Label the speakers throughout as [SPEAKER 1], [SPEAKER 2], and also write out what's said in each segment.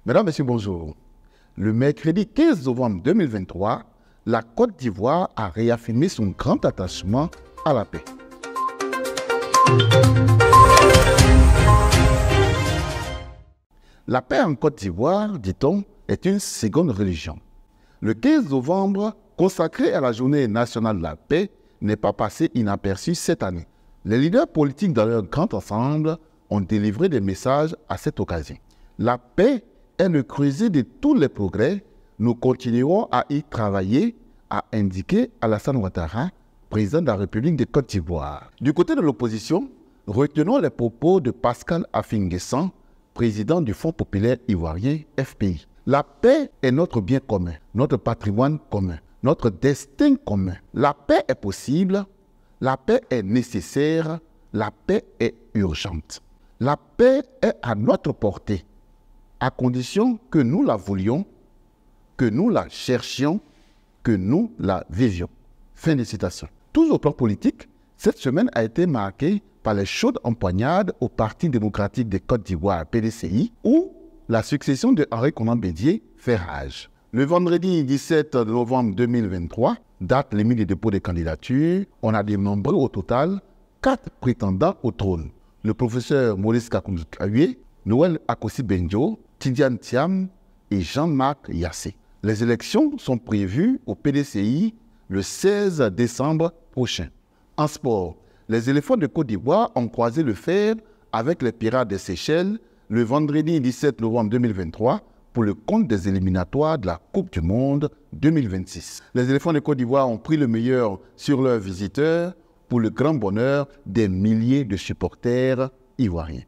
[SPEAKER 1] Mesdames, Messieurs, bonjour. Le mercredi 15 novembre 2023, la Côte d'Ivoire a réaffirmé son grand attachement à la paix. La paix en Côte d'Ivoire, dit-on, est une seconde religion. Le 15 novembre, consacré à la Journée nationale de la paix, n'est pas passé inaperçu cette année. Les leaders politiques dans leur grand ensemble ont délivré des messages à cette occasion. La paix est le creuset de tous les progrès. Nous continuerons à y travailler, a indiqué Alassane Ouattara, président de la République de Côte d'Ivoire. Du côté de l'opposition, retenons les propos de Pascal Affi-N'Guessan, président du Fonds populaire ivoirien FPI. La paix est notre bien commun, notre patrimoine commun, notre destin commun. La paix est possible, la paix est nécessaire, la paix est urgente. La paix est à notre portée, à condition que nous la voulions, que nous la cherchions, que nous la vivions. Fin de citation. Toujours au plan politique, cette semaine a été marquée par les chaudes empoignades au Parti démocratique de Côte d'Ivoire, PDCI, où la succession de Henri Konan Bédié fait rage. Le vendredi 17 novembre 2023, date limite de dépôt des candidatures, on a dénombré au total 4 prétendants au trône. Le professeur Maurice Kakoum-Kawé, Noël Akossi Benjo, Tidiane Thiam et Jean-Marc Yassé. Les élections sont prévues au PDCI le 16 décembre prochain. En sport, les éléphants de Côte d'Ivoire ont croisé le fer avec les Pirates des Seychelles le vendredi 17 novembre 2023 pour le compte des éliminatoires de la Coupe du Monde 2026. Les éléphants de Côte d'Ivoire ont pris le meilleur sur leurs visiteurs pour le grand bonheur des milliers de supporters ivoiriens.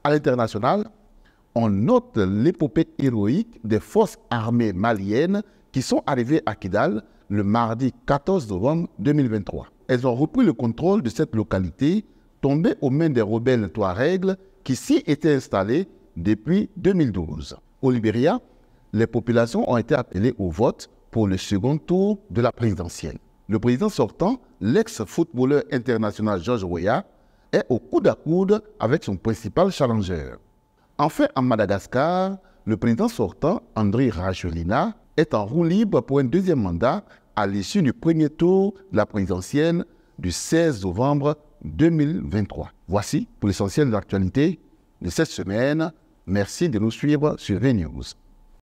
[SPEAKER 1] À l'international, on note l'épopée héroïque des forces armées maliennes qui sont arrivées à Kidal le mardi 14 novembre 2023. Elles ont repris le contrôle de cette localité tombée aux mains des rebelles Touaregs qui s'y étaient installés depuis 2012. Au Libéria, les populations ont été appelées au vote pour le second tour de la présidentielle. Le président sortant, l'ex-footballeur international George Weah, est au coude à coude avec son principal challenger. Enfin, en Madagascar, le président sortant, Andry Rajoelina, est en roue libre pour un deuxième mandat à l'issue du premier tour de la présidentielle du 16 novembre 2023. Voici pour l'essentiel de l'actualité de cette semaine. Merci de nous suivre sur VNews.